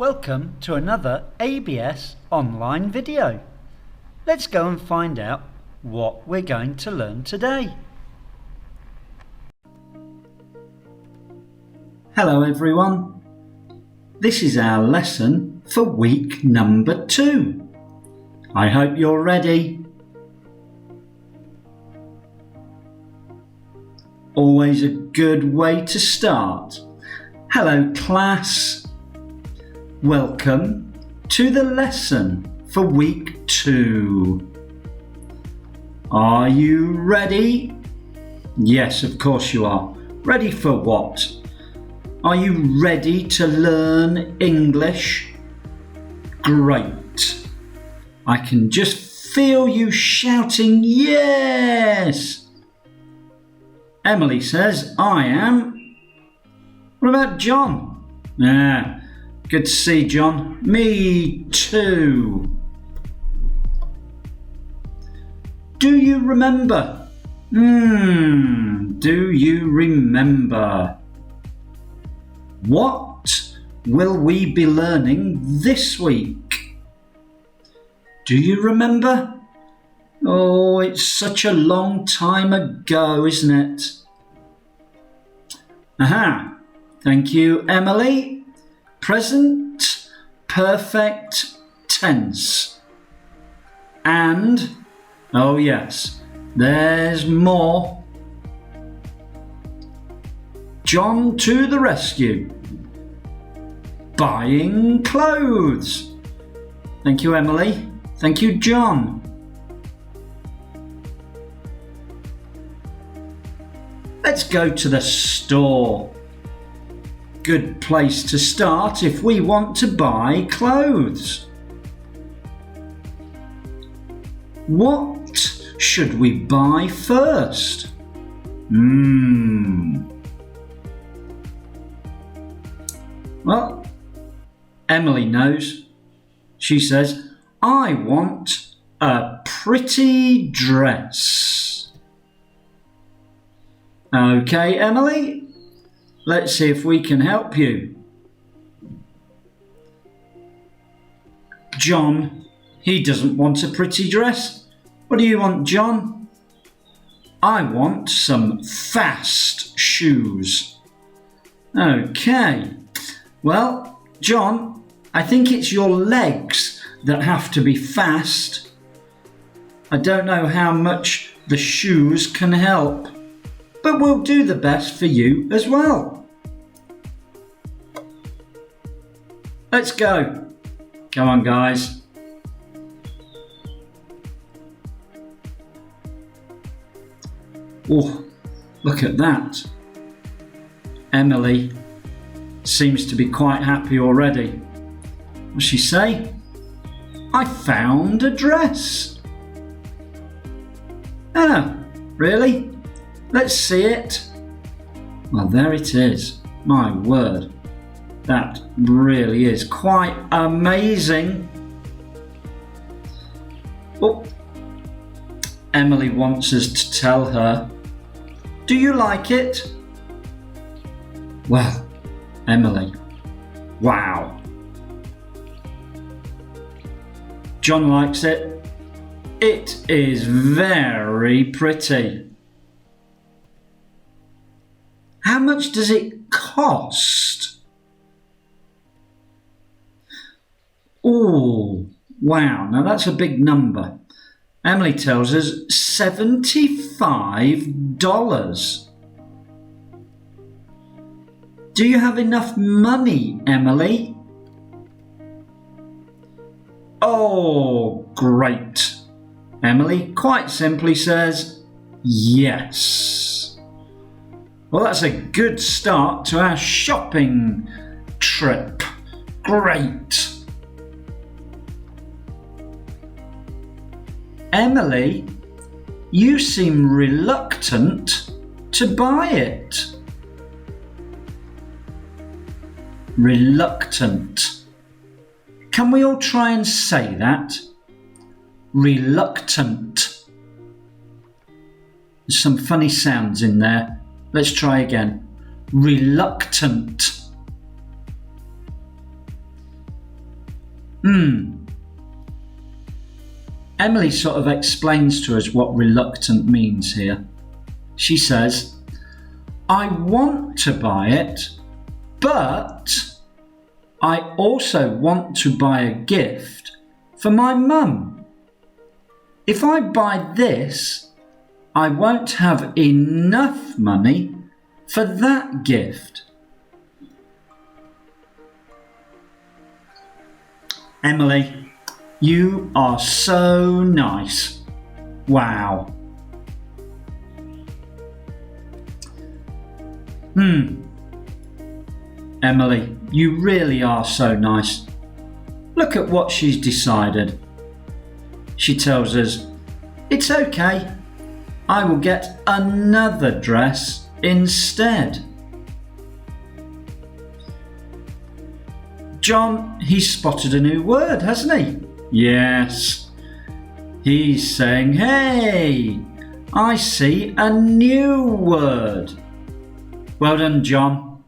Welcome to another ABS online video. Let's go and find out what we're going to learn today. Hello everyone. This is our lesson for week number 2. I hope you're ready. Always a good way to start. Hello class. Welcome to the lesson for week 2. Are you ready? Yes, of course you are. Ready for what? Are you ready to learn English? Great. I can just feel you shouting yes. Emily says, I am. What about John? Good to see John. Me too. Do you remember? Do you remember? What will we be learning this week? Do you remember? Oh, it's such a long time ago, isn't it? Aha. Thank you, Emily. Present perfect tense. And, oh yes, there's more. John to the rescue. Buying clothes. Thank you, Emily. Thank you, John. Let's go to the store. Good place to start if we want to buy clothes. What should we buy first? Well, Emily knows. She says, I want a pretty dress. Okay, Emily. Let's see if we can help you. John, he doesn't want a pretty dress. What do you want, John? I want some fast shoes. Okay. Well, John, I think it's your legs that have to be fast. I don't know how much the shoes can help. But we'll do the best for you as well. Let's go. Come on, guys. Oh, look at that. Emily seems to be quite happy already. What's she say? I found a dress. Oh, really? Let's see it. Well, there it is. My word. That really is quite amazing. Oh, Emily wants us to tell her. Do you like it? Well, Emily. Wow. John likes it. It is very pretty. How much does it cost? Oh, wow. Now that's a big number. Emily tells us $75. Do you have enough money, Emily? Oh, great. Emily quite simply says, yes. Well, that's a good start to our shopping trip. Great. Emily, you seem reluctant to buy it. Reluctant. Can we all try and say that? Reluctant. There's some funny sounds in there. Let's try again. Reluctant. Emily sort of explains to us what reluctant means here. She says, I want to buy it, but I also want to buy a gift for my mum. If I buy this, I won't have enough money for that gift. Emily, you are so nice. Wow. Emily, you really are so nice. Look at what she's decided. She tells us, it's okay. I will get another dress instead. John, he's spotted a new word, hasn't he? Yes. He's saying, hey, I see a new word. Well done, John.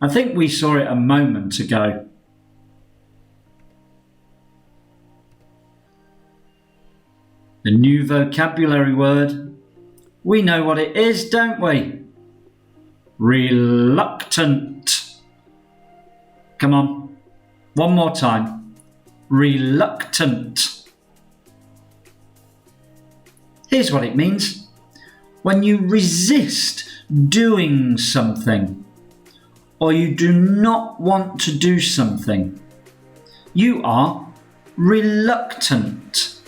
I think we saw it a moment ago. The new vocabulary word. We know what it is, don't we? Reluctant. Come on, one more time. Reluctant. Here's what it means. When you resist doing something, or you do not want to do something, you are reluctant.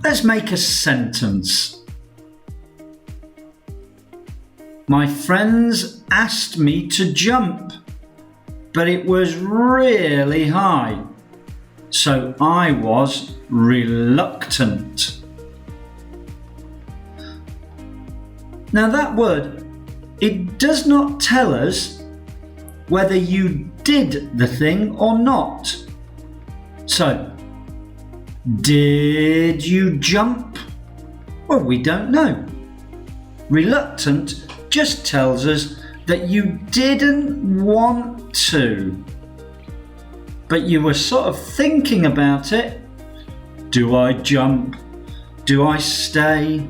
Let's make a sentence. My friends asked me to jump, but it was really high, so I was reluctant. Now that word, it does not tell us whether you did the thing or not. So, did you jump? Well, we don't know. Reluctant just tells us that you didn't want to, but you were sort of thinking about it. Do I jump? Do I stay?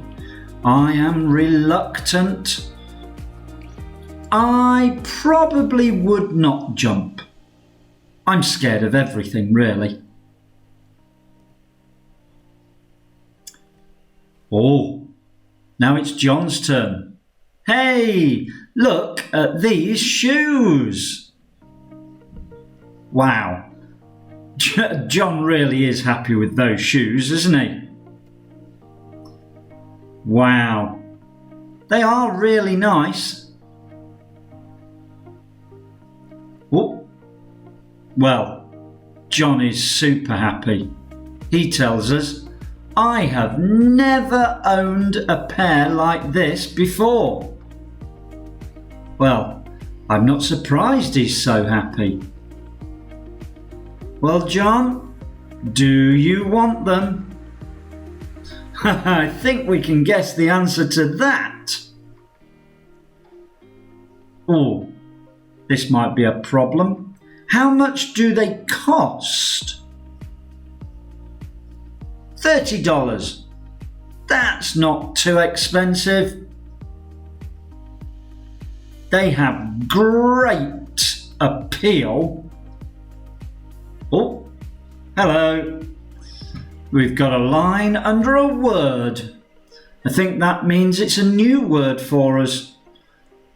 I am reluctant. I probably would not jump. I'm scared of everything, really. Oh, now it's John's turn. Hey, look at these shoes. Wow, John really is happy with those shoes, isn't he? Wow, they are really nice. Oh, well, John is super happy. He tells us, I have never owned a pair like this before. Well, I'm not surprised he's so happy. Well, John, do you want them? I think we can guess the answer to that. Oh, this might be a problem. How much do they cost? $30. That's not too expensive. They have great appeal. Oh, hello. We've got a line under a word. I think that means it's a new word for us.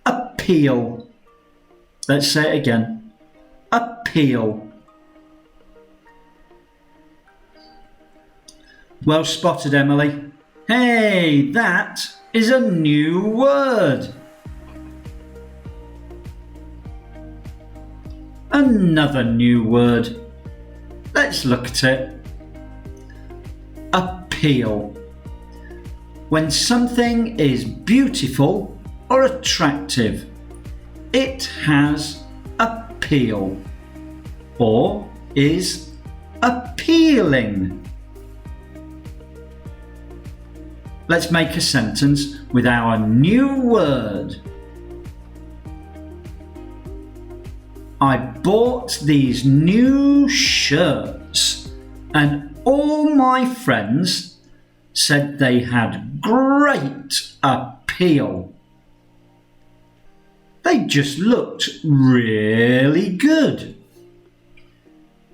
Appeal. Let's say it again. Appeal. Well spotted, Emily. Hey, that is a new word. Another new word. Let's look at it. Appeal. When something is beautiful or attractive, it has appeal or is appealing. Let's make a sentence with our new word. I bought these new shirts and all my friends said they had great appeal. They just looked really good.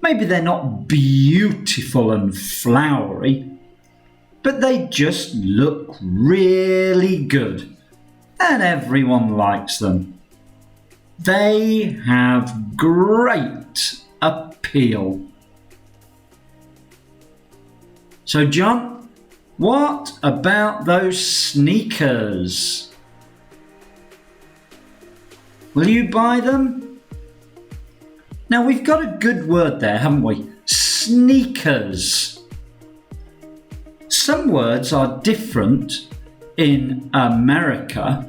Maybe they're not beautiful and flowery, but they just look really good and everyone likes them. They have great appeal. So, John, what about those sneakers? Will you buy them? Now, we've got a good word there, haven't we? Sneakers. Some words are different in America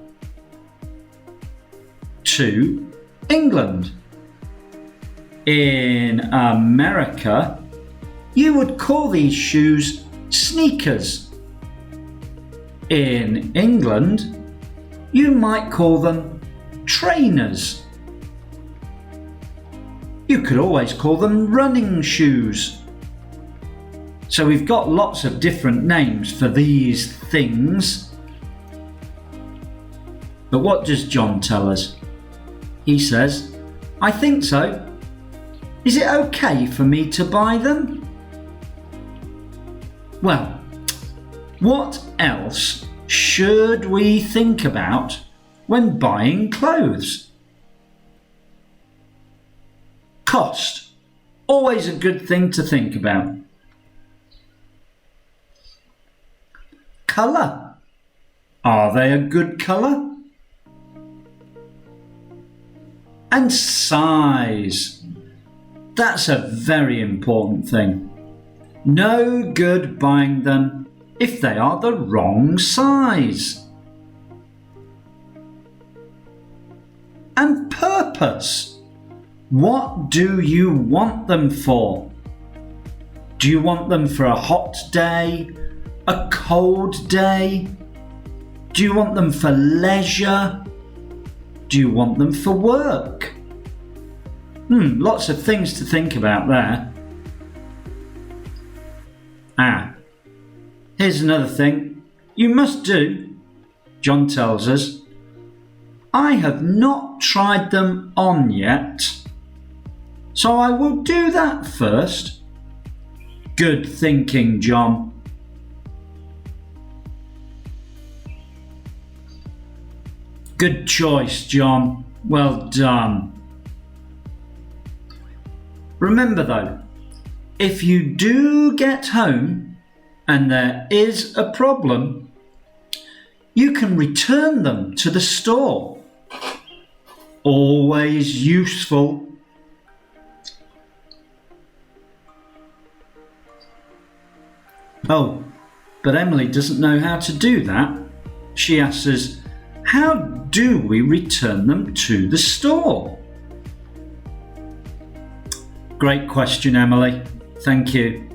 to England. In America, you would call these shoes sneakers. In England, you might call them trainers. You could always call them running shoes. So we've got lots of different names for these things. But what does John tell us? He says, I think so. Is it okay for me to buy them? Well, what else should we think about when buying clothes? Cost. Always a good thing to think about. Colour. Are they a good colour? And size. That's a very important thing. No good buying them if they are the wrong size. And purpose. What do you want them for? Do you want them for a hot day? A cold day? Do you want them for leisure? Do you want them for work? Lots of things to think about there. Here's another thing you must do. John tells us, I have not tried them on yet, so I will do that first. Good thinking, John. Good choice, John. Well done. Remember though, if you do get home and there is a problem, you can return them to the store. Always useful. Oh, but Emily doesn't know how to do that. She asks us, how do we return them to the store? Great question, Emily. Thank you.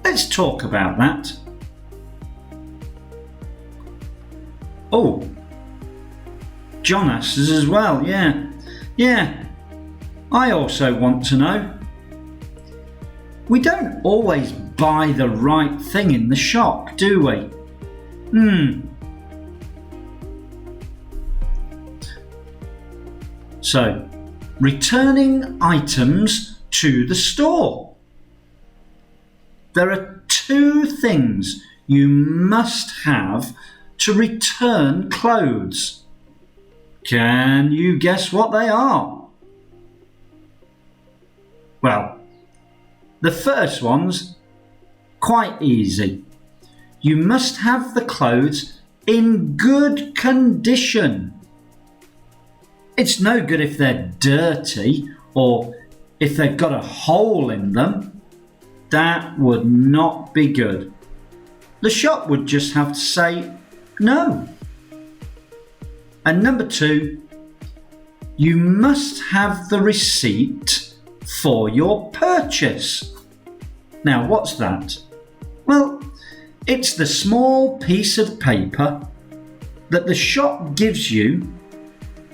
Let's talk about that. Oh, John asks us as well. Yeah. I also want to know. We don't always buy the right thing in the shop, do we? So, returning items to the store. There are two things you must have to return clothes. Can you guess what they are? Well, the first one's quite easy. You must have the clothes in good condition. It's no good if they're dirty or if they've got a hole in them. That would not be good. The shop would just have to say no. And number two, you must have the receipt for your purchase. Now, what's that? Well, it's the small piece of paper that the shop gives you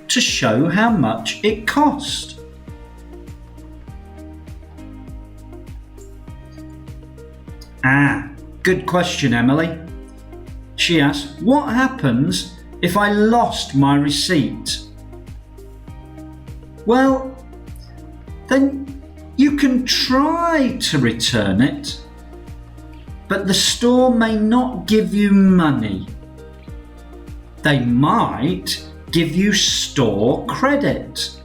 to show how much it cost. Good question, Emily. She asks, what happens if I lost my receipt? Well, then you can try to return it, but the store may not give you money. They might give you store credit.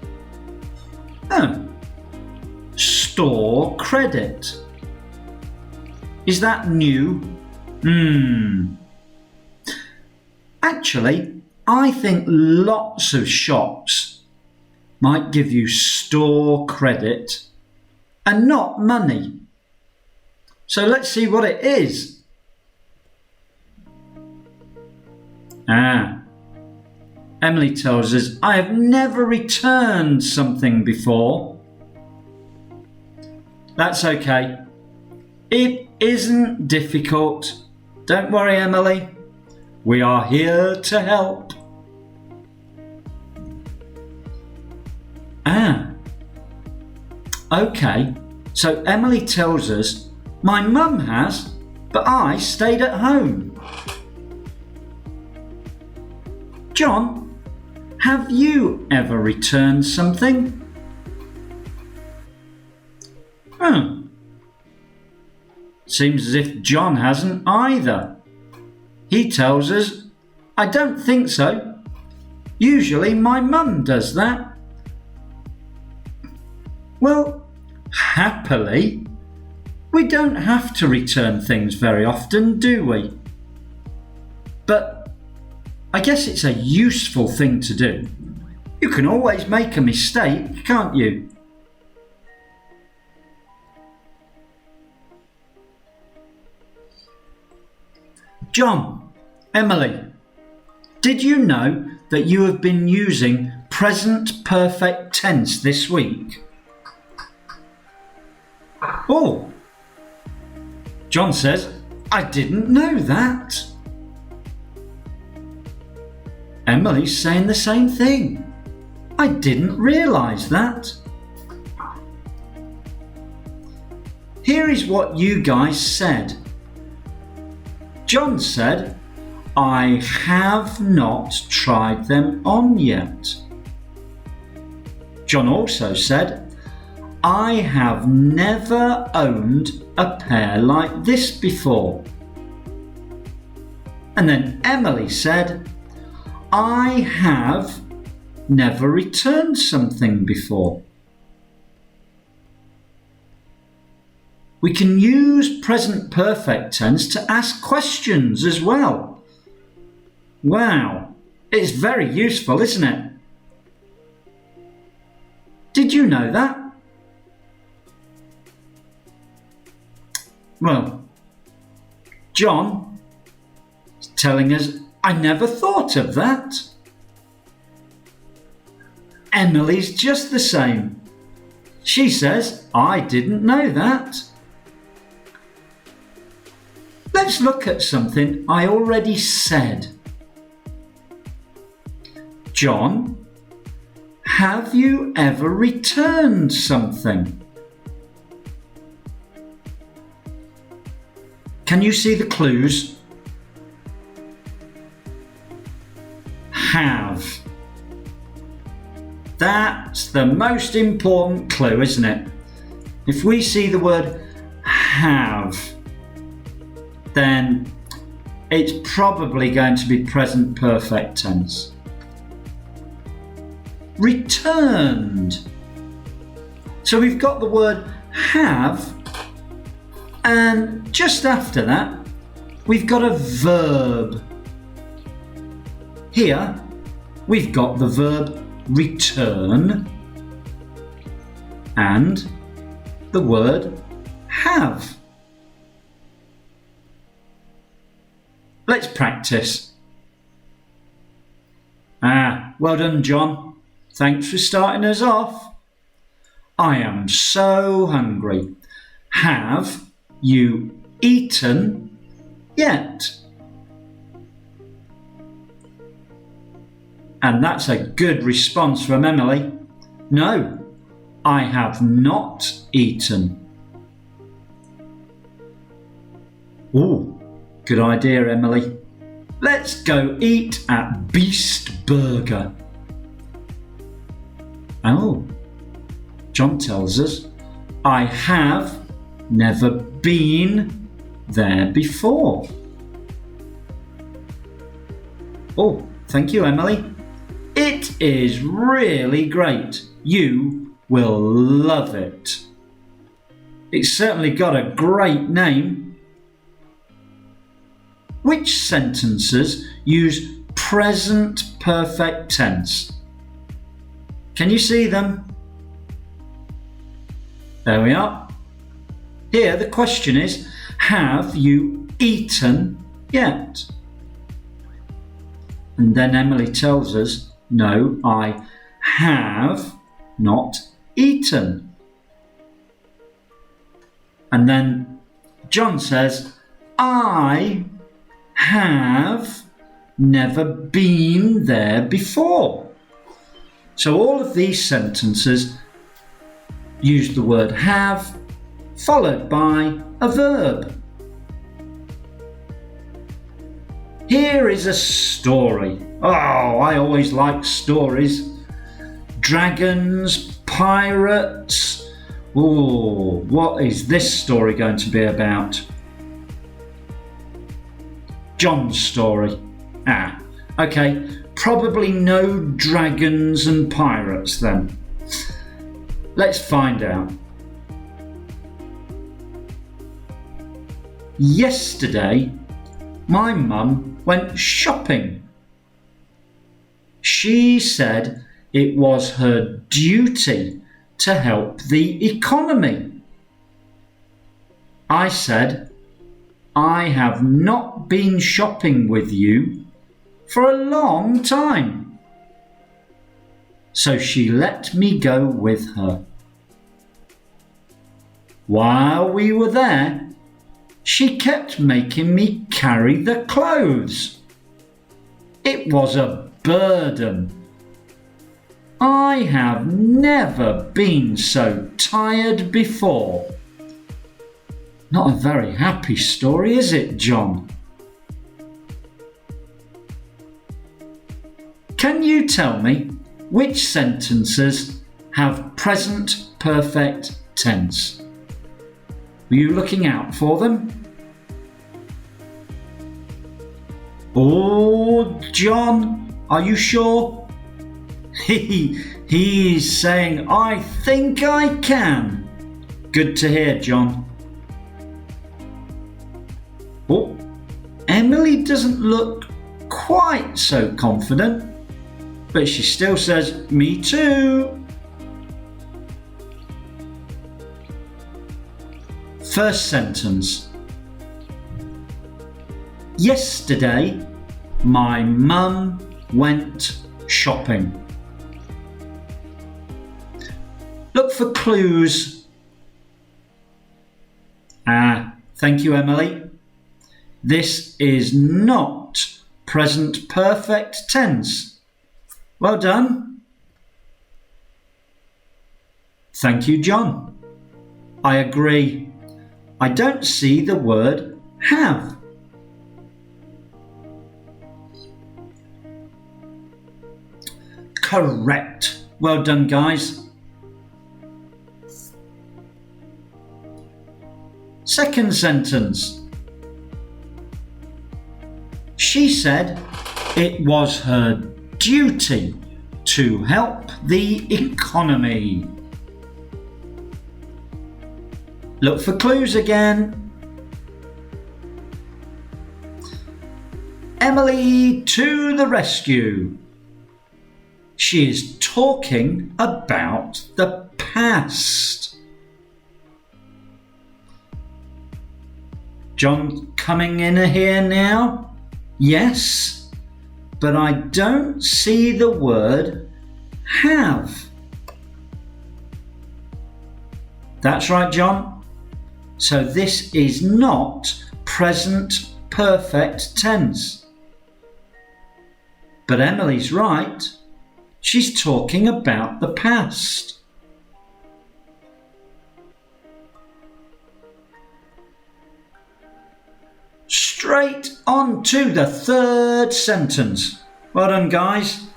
Store credit. Is that new? Actually, I think lots of shops might give you store credit and not money. So let's see what it is. Emily tells us, I have never returned something before. That's okay. It isn't difficult. Don't worry, Emily. We are here to help. Okay. So Emily tells us, my mum has, but I stayed at home. John, have you ever returned something? Seems as if John hasn't either. He tells us, I don't think so. Usually my mum does that. Well, happily, we don't have to return things very often, do we? But I guess it's a useful thing to do. You can always make a mistake, can't you? John, Emily, did you know that you have been using present perfect tense this week? Oh, John says, I didn't know that. Emily's saying the same thing. I didn't realise that. Here is what you guys said. John said, I have not tried them on yet. John also said, I have never owned a pair like this before. And then Emily said, I have never returned something before. We can use present perfect tense to ask questions as well. Wow, it's very useful, isn't it? Did you know that? Well, John is telling us, I never thought of that. Emily's just the same. She says, I didn't know that. Let's look at something I already said. John, have you ever returned something? Can you see the clues? Have. That's the most important clue, isn't it? If we see the word have, then it's probably going to be present perfect tense. Returned. So we've got the word have, and just after that, we've got a verb. Here, we've got the verb return and the word have. Let's practice. Well done, John. Thanks for starting us off. I am so hungry. Have you eaten yet? And that's a good response from Emily. No, I have not eaten. Oh, good idea, Emily. Let's go eat at Beast Burger. Oh, John tells us, I have never been there before. Oh, thank you, Emily. It is really great. You will love it. It's certainly got a great name. Which sentences use present perfect tense? Can you see them? There we are. Here the question is, have you eaten yet? And then Emily tells us, no, I have not eaten. And then John says, I have never been there before. So all of these sentences use the word have followed by a verb. Here is a story. Oh, I always like stories. Dragons, pirates. Oh, what is this story going to be about? John's story. Okay. Probably no dragons and pirates then. Let's find out. Yesterday, my mum went shopping. She said it was her duty to help the economy. I said, I have not been shopping with you for a long time. So she let me go with her. While we were there, she kept making me carry the clothes. It was a burden. I have never been so tired before. Not a very happy story, is it, John? Can you tell me which sentences have present perfect tense? Were you looking out for them? Oh, John, are you sure? He's saying, I think I can. Good to hear, John. Oh, Emily doesn't look quite so confident, but she still says, me too. First sentence. Yesterday, my mum went shopping. Look for clues. Thank you, Emily. This is not present perfect tense. Well done. Thank you, John. I agree. I don't see the word have. Correct. Well done, guys. Second sentence. She said it was her duty to help the economy. Look for clues again. Emily to the rescue. She is talking about the past. John coming in here now? Yes, but I don't see the word have. That's right, John. So this is not present perfect tense. But Emily's right. She's talking about the past. Straight on to the third sentence. Well done, guys.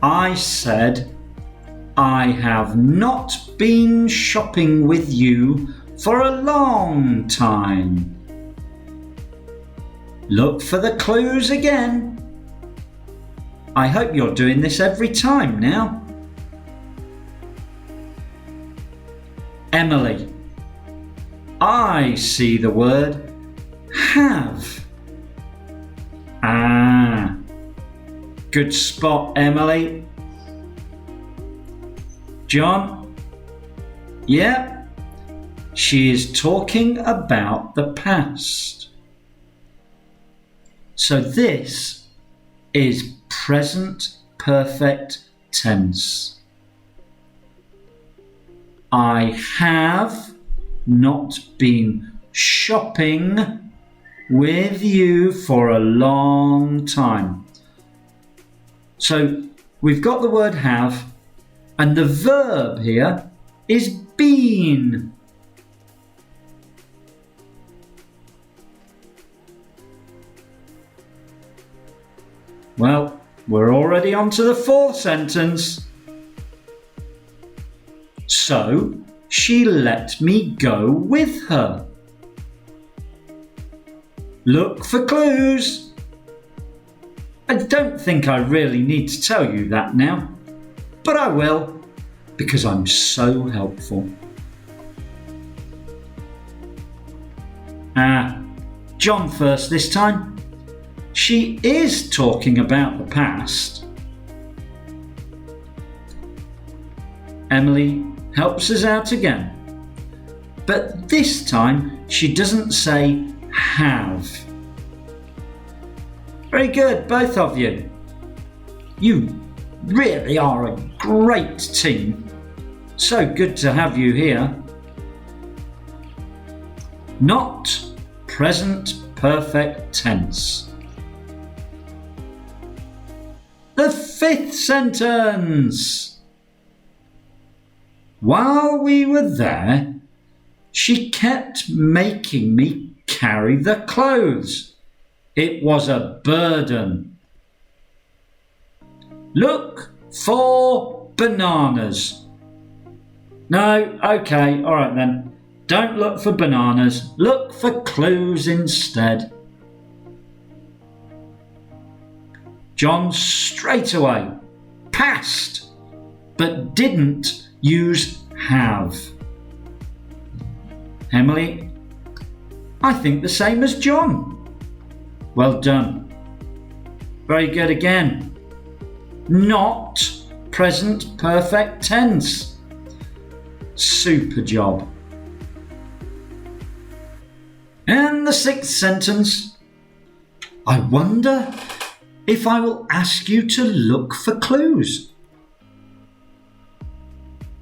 I said, I have not been shopping with you for a long time. Look for the clues again. I hope you're doing this every time now. Emily, I see the word have. Ah, good spot, Emily. John, yeah, she is talking about the past. So this is present perfect tense. I have not been shopping with you for a long time. So we've got the word have, and the verb here is been. Well, we're already on to the fourth sentence. So she let me go with her. Look for clues. I don't think I really need to tell you that now, but I will, because I'm so helpful. John first this time. She is talking about the past. Emily helps us out again, but this time she doesn't say have. Very good, both of you. You really are a great team. So good to have you here. Not present perfect tense. The fifth sentence. While we were there, she kept making me carry the clothes. It was a burden. Look for bananas. No, okay, all right then. Don't look for bananas. Look for clues instead. John straight away passed, but didn't use have. Emily, I think the same as John. Well done. Very good again. Not present perfect tense. Super job. And the sixth sentence. I wonder if I will ask you to look for clues.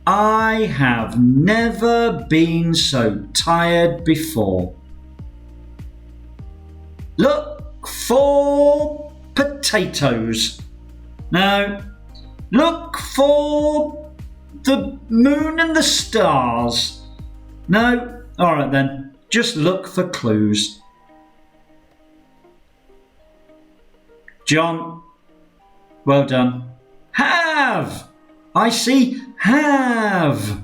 I have never been so tired before. Look for potatoes. No, look for the moon and the stars. No, all right then, just look for clues. John, well done. Have! I see have.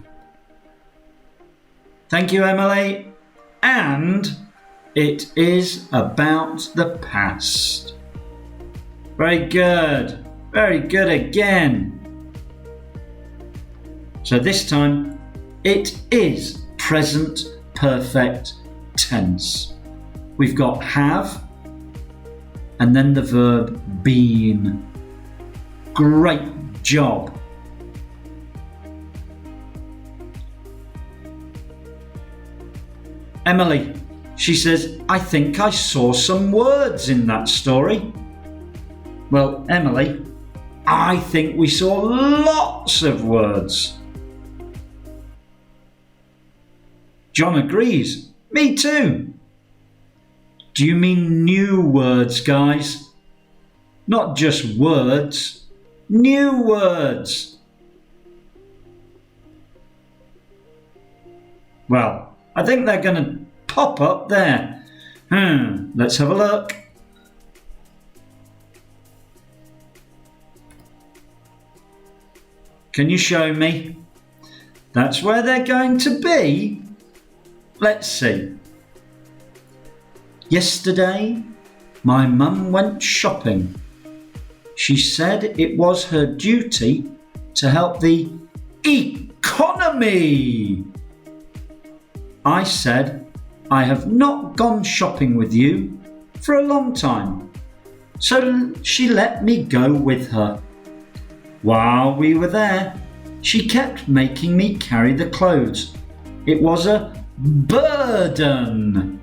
Thank you, Emily. And it is about the past. Very good. Very good again. So this time, it is present perfect tense. We've got have and then the verb been. Great job. Emily, she says, I think I saw some words in that story. Well, Emily, I think we saw lots of words. John agrees. Me too. Do you mean new words, guys? Not just words. New words. Well, I think they're going to pop up there. Let's have a look. Can you show me? That's where they're going to be. Let's see. Yesterday, my mum went shopping. She said it was her duty to help the economy. I said, I have not gone shopping with you for a long time, so she let me go with her. While we were there, she kept making me carry the clothes. It was a burden.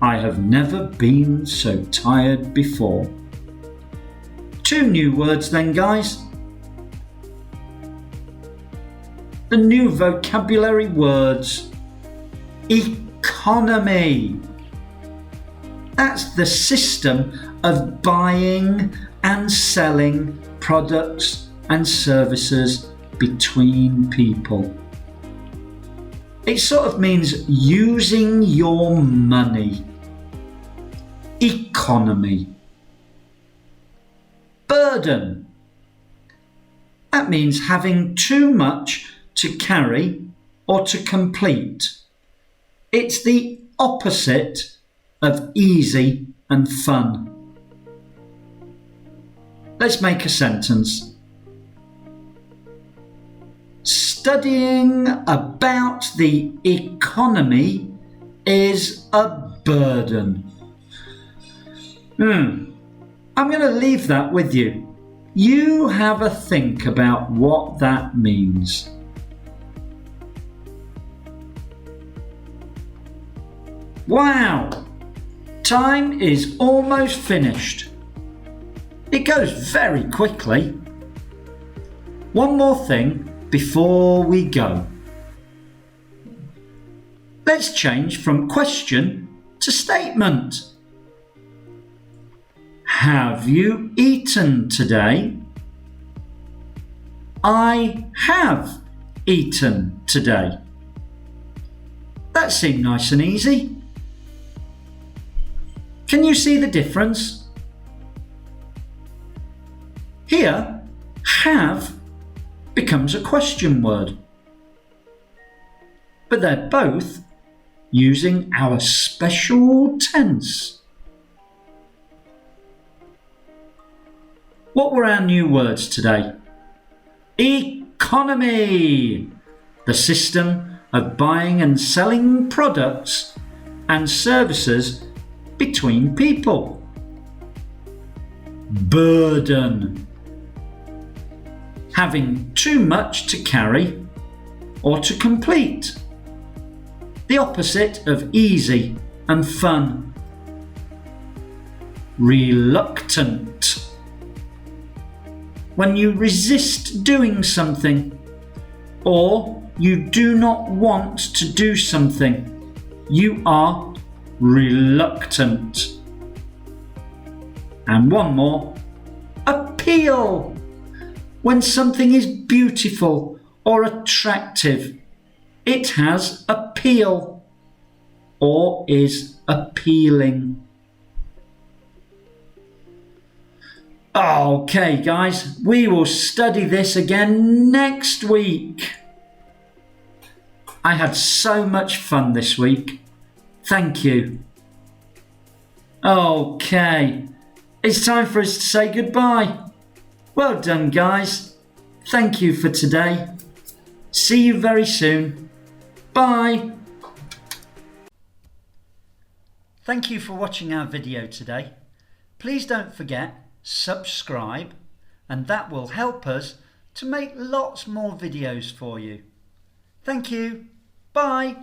I have never been so tired before. 2 new words then, guys. The new vocabulary words. Economy. That's the system of buying and selling products and services between people. It sort of means using your money. Economy. Burden. That means having too much to carry or to complete. It's the opposite of easy and fun. Let's make a sentence. Studying about the economy is a burden. I'm going to leave that with you. You have a think about what that means. Wow! Time is almost finished. It goes very quickly. One more thing before we go. Let's change from question to statement. Have you eaten today? I have eaten today. That seemed nice and easy. Can you see the difference? Here, have becomes a question word. But they're both using our special tense. What were our new words today? Economy, the system of buying and selling products and services between people. Burden, having too much to carry or to complete. The opposite of easy and fun. Reluctant, when you resist doing something or you do not want to do something, you are reluctant. And one more, appeal, when something is beautiful or attractive, it has appeal or is appealing. Okay, guys, we will study this again next week. I had so much fun this week. Thank you. Okay, it's time for us to say goodbye. Well done, guys. Thank you for today. See you very soon. Bye. Thank you for watching our video today. Please don't forget subscribe, and that will help us to make lots more videos for you. Thank you. Bye.